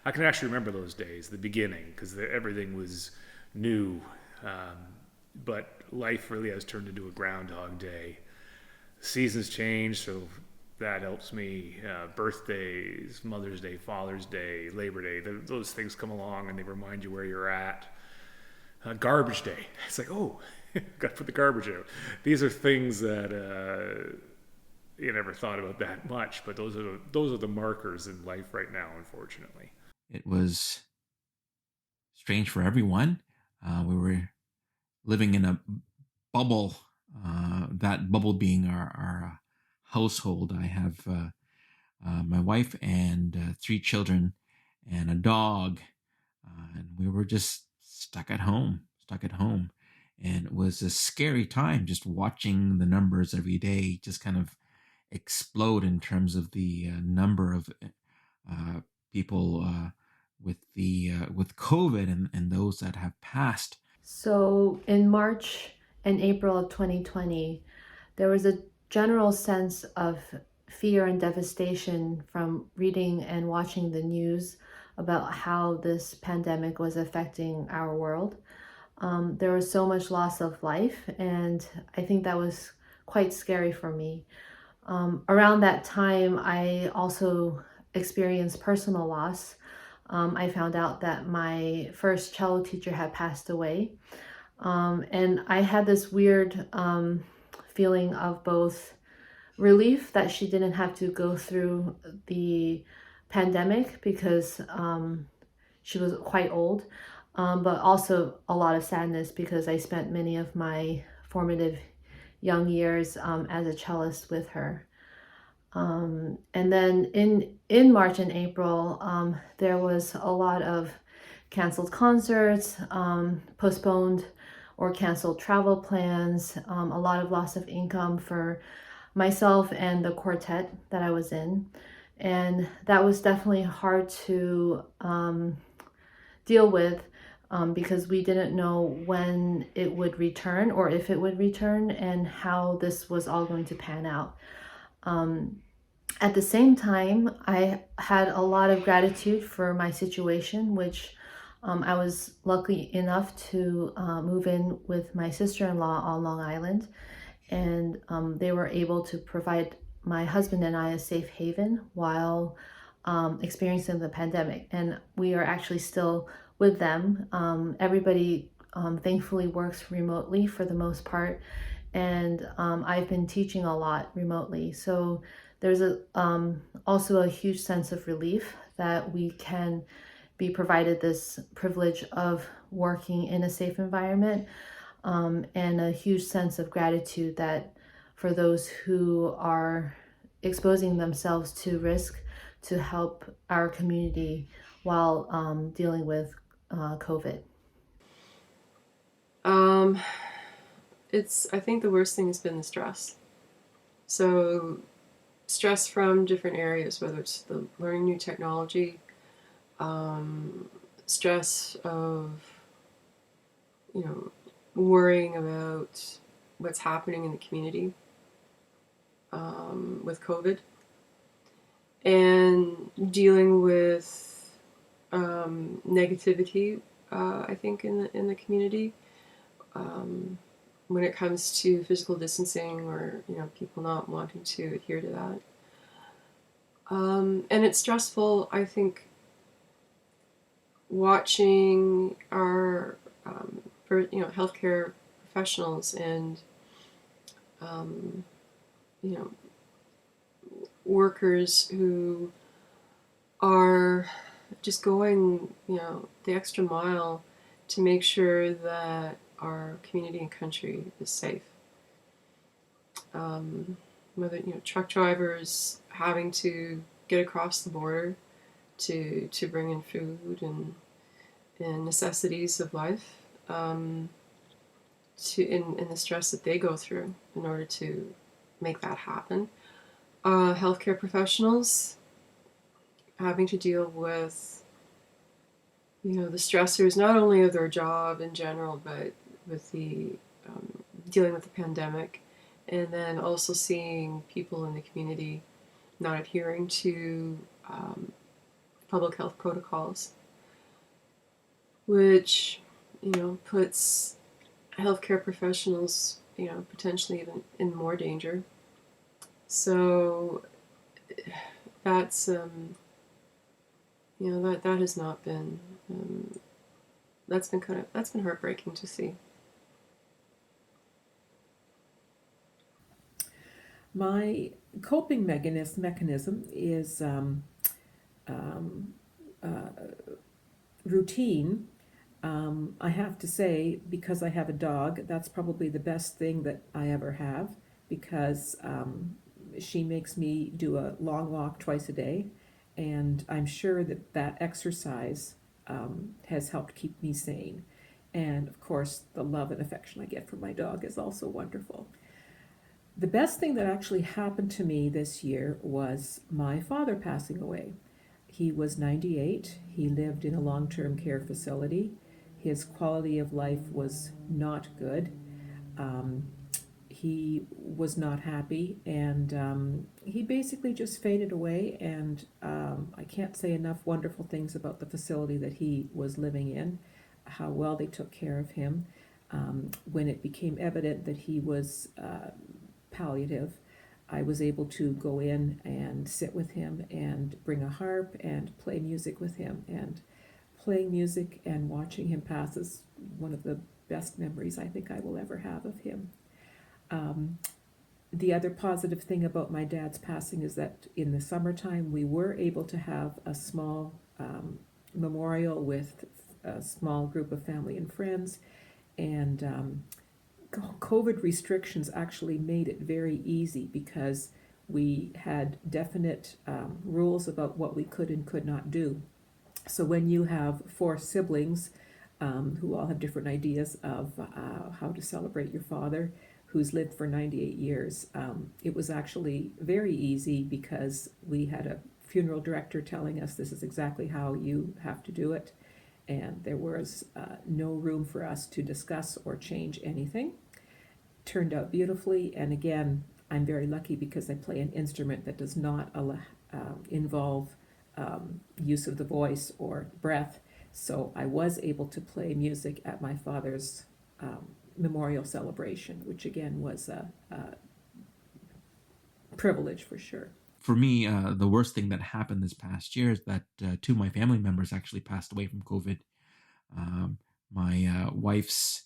I can actually remember those days, the beginning, because everything was new. Um, but life really has turned into a Groundhog Day. Seasons change, so that helps me. Birthdays, Mother's Day, Father's Day, Labor Day, those things come along and they remind you where you're at. Garbage Day, it's like, oh, got to put the garbage out. These are things that you never thought about that much, but those are the markers in life right now, unfortunately. It was strange for everyone. We were living in a bubble, that bubble being our household. I have my wife and three children and a dog, and we were just stuck at home. And it was a scary time just watching the numbers every day just kind of explode in terms of the number of uh, people with COVID and those that have passed. So in March and April of 2020, there was a general sense of fear and devastation from reading and watching the news about how this pandemic was affecting our world. There was so much loss of life, and I think that was quite scary for me. Around that time, I also experienced personal loss. I found out that my first cello teacher had passed away. And I had this weird feeling of both relief that she didn't have to go through the pandemic because she was quite old, but also a lot of sadness because I spent many of my formative young years as a cellist with her. And then in March and April, there was a lot of canceled concerts, postponed or canceled travel plans, a lot of loss of income for myself and the quartet that I was in. And that was definitely hard to deal with because we didn't know when it would return or if it would return and how this was all going to pan out. Um, at the same time, I had a lot of gratitude for my situation, which I was lucky enough to move in with my sister in law on Long Island, and they were able to provide my husband and I a safe haven while experiencing the pandemic. And we are actually still with them. Everybody thankfully works remotely for the most part, and I've been teaching a lot remotely. So there's also a huge sense of relief that we can be provided this privilege of working in a safe environment, and a huge sense of gratitude that for those who are exposing themselves to risk to help our community while dealing with COVID. Um, I think the worst thing has been the stress. So, stress from different areas, whether it's the learning new technology, stress of, you know, worrying about what's happening in the community with COVID, and dealing with negativity, I think, in the community. Um, when it comes to physical distancing or people not wanting to adhere to that, and it's stressful, I think, watching our healthcare professionals and um, you know workers who are just going the extra mile to make sure that our community and country is safe. Whether truck drivers having to get across the border to bring in food and necessities of life, in the stress that they go through in order to make that happen. Healthcare professionals having to deal with the stressors not only of their job in general, but with the dealing with the pandemic, and then also seeing people in the community not adhering to public health protocols, which, puts healthcare professionals, potentially even in more danger. So that's, that has not been, that's been heartbreaking to see. My coping mechanism is routine. I have to say, because I have a dog, that's probably the best thing that I ever have, because she makes me do a long walk twice a day, and I'm sure that exercise has helped keep me sane. And of course, the love and affection I get from my dog is also wonderful. The best thing that actually happened to me this year was my father passing away. He was 98. He lived in a long-term care facility. His quality of life was not good. He was not happy, and he basically just faded away. And I can't say enough wonderful things about the facility that he was living in, how well they took care of him. When it became evident that he was palliative, I was able to go in and sit with him and bring a harp and play music with him. And playing music and watching him pass is one of the best memories I think I will ever have of him. The other positive thing about my dad's passing is that in the summertime we were able to have a small memorial with a small group of family and friends, and COVID restrictions actually made it very easy, because we had definite rules about what we could and could not do. So when you have 4 siblings who all have different ideas of how to celebrate your father, who's lived for 98 years, it was actually very easy, because we had a funeral director telling us this is exactly how you have to do it, and there was no room for us to discuss or change anything. Turned out beautifully, and again, I'm very lucky because I play an instrument that does not involve use of the voice or breath, so I was able to play music at my father's memorial celebration, which again was a privilege for sure. For me, the worst thing that happened this past year is that 2 of my family members actually passed away from COVID. My wife's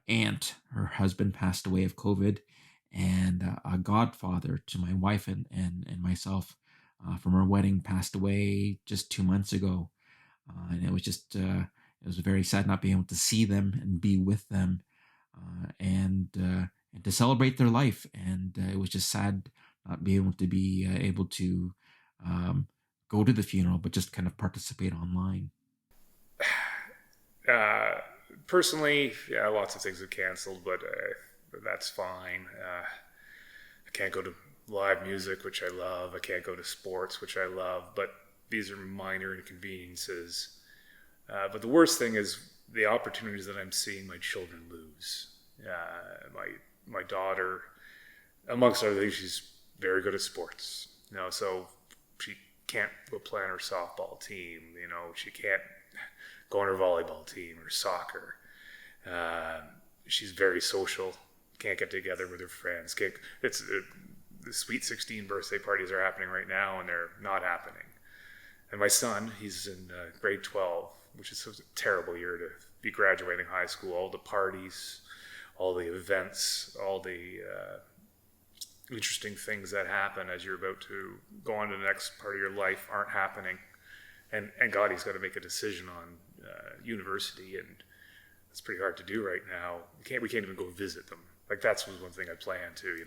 aunt, her husband, passed away of COVID, and a godfather to my wife and myself from our wedding passed away just 2 months ago. And it was just, it was very sad not being able to see them and be with them and to celebrate their life. And it was just sad not being able to go to the funeral, but just kind of participate online. Personally, yeah, lots of things have canceled, but that's fine. I can't go to live music, which I love. I can't go to sports, which I love, but these are minor inconveniences. But the worst thing is the opportunities that I'm seeing my children lose. My daughter, amongst other things, she's very good at sports. So she can't go play on her softball team. She can't go on her volleyball team or soccer. She's very social. Can't get together with her friends. The Sweet 16 birthday parties are happening right now, and they're not happening. And my son, he's in grade 12, which is a terrible year to be graduating high school. All the parties, all the events, all the interesting things that happen as you're about to go on to the next part of your life aren't happening. And God, he's got to make a decision on university, and it's pretty hard to do right now. We can't even go visit them. Like, that's one thing I plan to.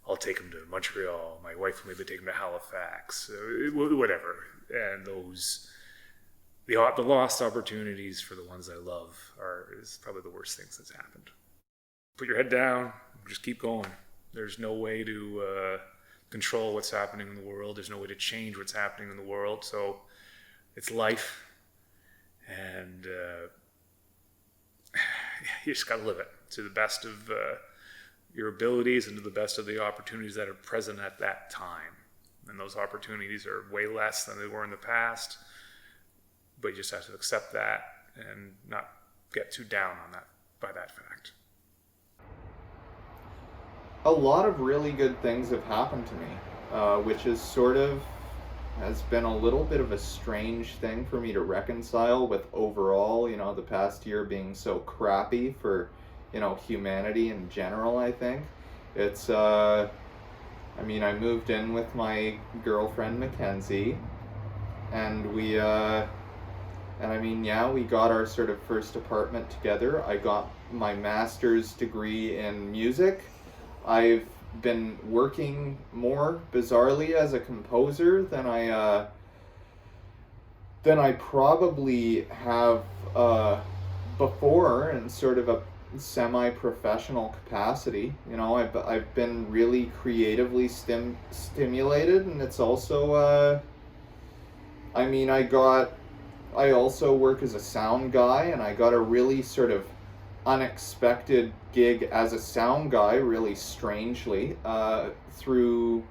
I'll take him to Montreal. My wife will maybe take him to Halifax, whatever. And the lost opportunities for the ones I love is probably the worst things that's happened. Put your head down, just keep going. There's no way to control what's happening in the world. There's no way to change what's happening in the world. So it's life, and you just got to live it to the best of your abilities and to the best of the opportunities that are present at that time. and those opportunities are way less than they were in the past. But you just have to accept that and not get too down on that by that fact. A lot of really good things have happened to me, which is sort of has been a little bit of a strange thing for me to reconcile with overall, the past year being so crappy for, humanity in general, I think. It's, I moved in with my girlfriend, Mackenzie, and we got our sort of first apartment together. I got my master's degree in music. I've been working more bizarrely as a composer than I probably have before in sort of a semi-professional capacity. I've been really creatively stimulated, and it's also I also work as a sound guy, and I got a really sort of unexpected gig as a sound guy, really strangely, through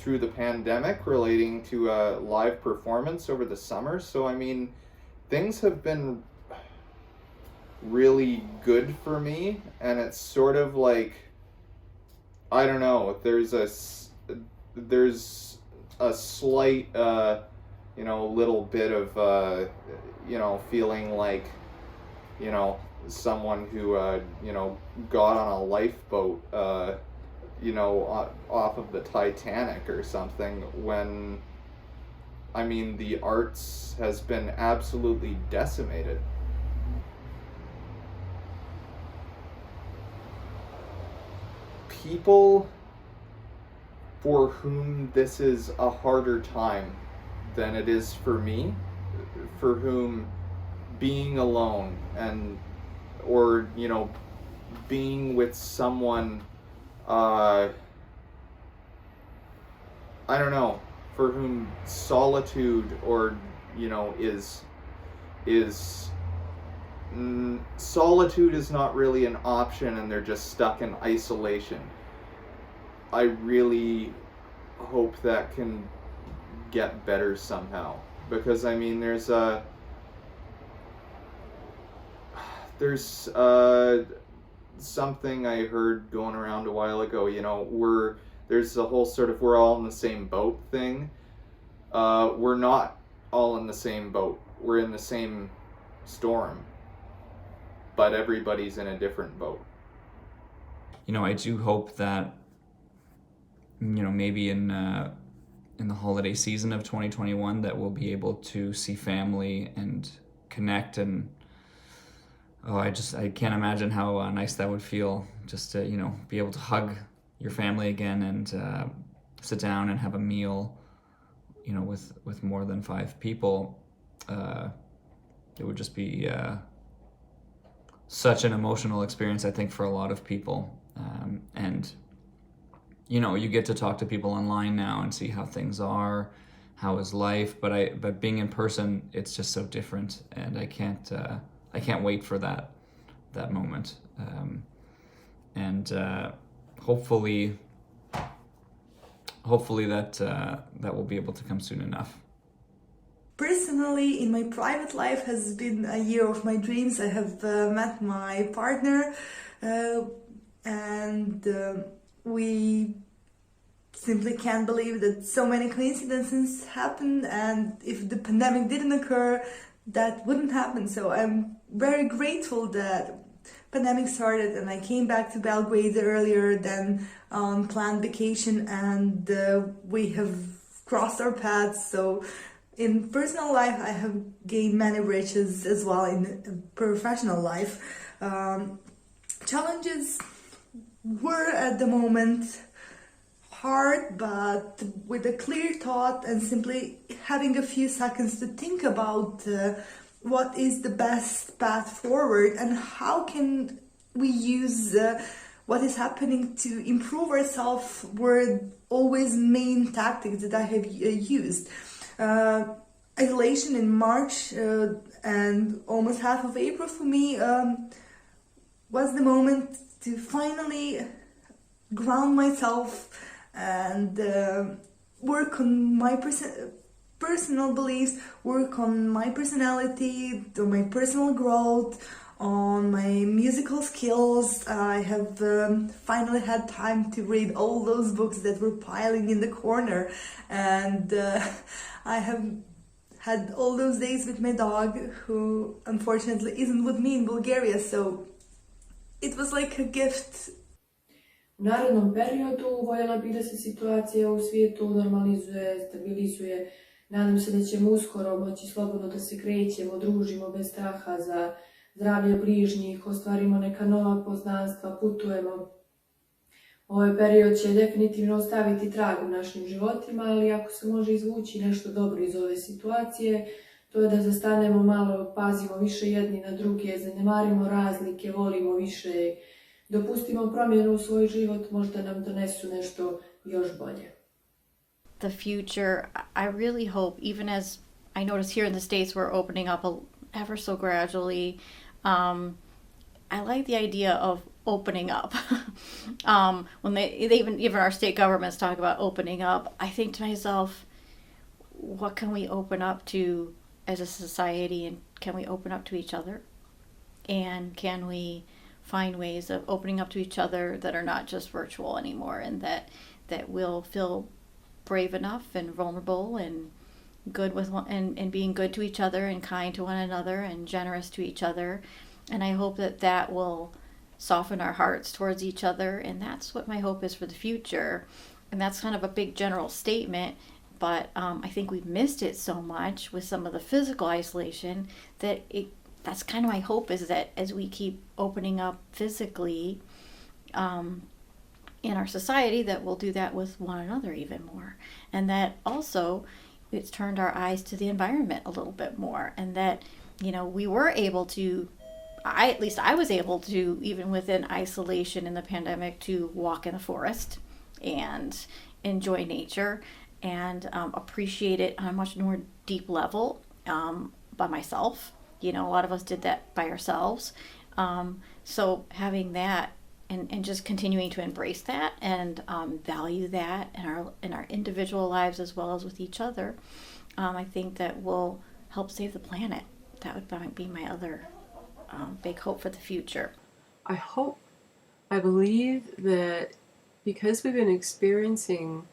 the pandemic, relating to a live performance over the summer. So things have been really good for me, and it's sort of like, I don't know, there's a slight little bit of feeling like someone who got on a lifeboat off of the Titanic or something, when the arts has been absolutely decimated. People for whom this is a harder time than it is for me, for whom being alone or being with someone, I don't know, for whom solitude or solitude is not really an option, and they're just stuck in isolation. I really hope that can get better somehow, because there's something I heard going around a while ago. There's the whole sort of we're all in the same boat thing. We're not all in the same boat. We're in the same storm, but everybody's in a different boat. I do hope that maybe in the holiday season of 2021 that we'll be able to see family and connect, and I can't imagine how nice that would feel, just to be able to hug your family again and sit down and have a meal with more than 5 people. It would just be such an emotional experience, I think, for a lot of people. And you get to talk to people online now and see how things are, how is life, but being in person, it's just so different, and I can't wait for that moment. Hopefully that will be able to come soon enough. Personally, in my private life has been a year of my dreams. I have met my partner, and we simply can't believe that so many coincidences happened, and if the pandemic didn't occur, that wouldn't happen. So I'm very grateful that pandemic started and I came back to Belgrade earlier than on planned vacation, and we have crossed our paths. So in personal life, I have gained many riches as well in professional life. Challenges were at the moment hard, but with a clear thought and simply having a few seconds to think about what is the best path forward and how can we use what is happening to improve ourselves were always main tactics that I have used. Isolation in March and almost half of April for me was the moment to finally ground myself and work on my personal beliefs, work on my personality, on my personal growth, on my musical skills. I have finally had time to read all those books that were piling in the corner, and I have had all those days with my dog, who unfortunately isn't with me in Bulgaria, so it was like a gift. U narednom periodu voljela bih da se situacija u svijetu normalizuje, stabilizuje. Nadam se da ćemo uskoro moći slobodno da se krećemo, družimo bez straha za zdravlje bližnjih, ostvarimo neka nova poznanstva, putujemo. Ovaj period će definitivno ostaviti trag u našim životima, ali ako se može izvući nešto dobro iz ove situacije, to je da zastanemo malo, pazimo više jedni na druge, zanemarimo razlike, volimo više, dopustimo promjenu u svoj život, možda nam donesu nešto još bolje. The future, I really hope, even as I notice here in the States we're opening up ever so gradually, I like the idea of opening up. When they even our state governments talk about opening up, I think to myself, what can we open up to as a society, and can we open up to each other? And can we find ways of opening up to each other that are not just virtual anymore, and that will feel brave enough and vulnerable and good with one, and being good to each other and kind to one another and generous to each other. And I hope that will soften our hearts towards each other, and that's what my hope is for the future. And that's kind of a big general statement, but I think we've missed it so much with some of the physical isolation that's kind of my hope, is that as we keep opening up physically in our society, that we'll do that with one another even more. And that also it's turned our eyes to the environment a little bit more, and that, we were able to, at least I was able to, even within isolation in the pandemic, to walk in the forest and enjoy nature and appreciate it on a much more deep level by myself. A lot of us did that by ourselves. So having that and just continuing to embrace that and value that in our individual lives as well as with each other, I think that will help save the planet. That would be my other big hope for the future. I believe that because we've been experiencing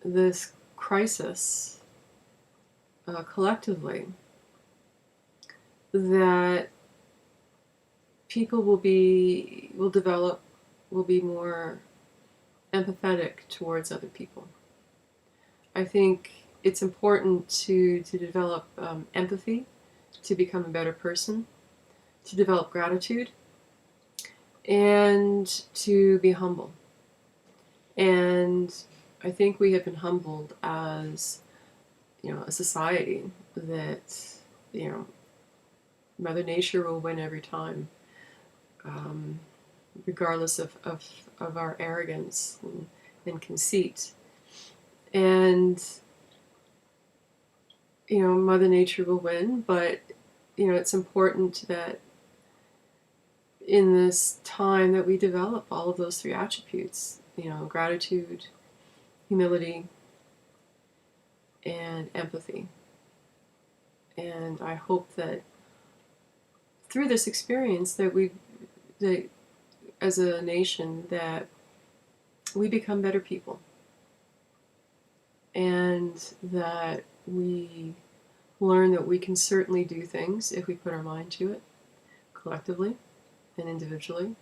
this crisis collectively, that people will be more empathetic towards other people. I think it's important to develop empathy, to become a better person, to develop gratitude, and to be humble. And I think we have been humbled as, a society that, Mother Nature will win every time, regardless of our arrogance and conceit. And, Mother Nature will win, but, it's important that in this time that we develop all of those three attributes, gratitude, humility, and empathy. And I hope that through this experience that as a nation, that we become better people, and that we learn that we can certainly do things if we put our mind to it, collectively and individually,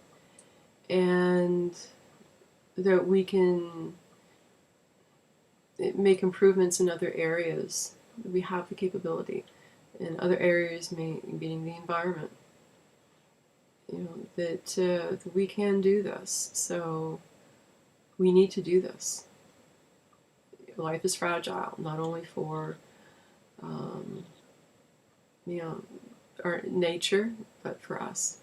and that we can make improvements in other areas. We have the capability, in other areas, meaning the environment, that we can do this. So we need to do this. Life is fragile, not only for our nature, but for us.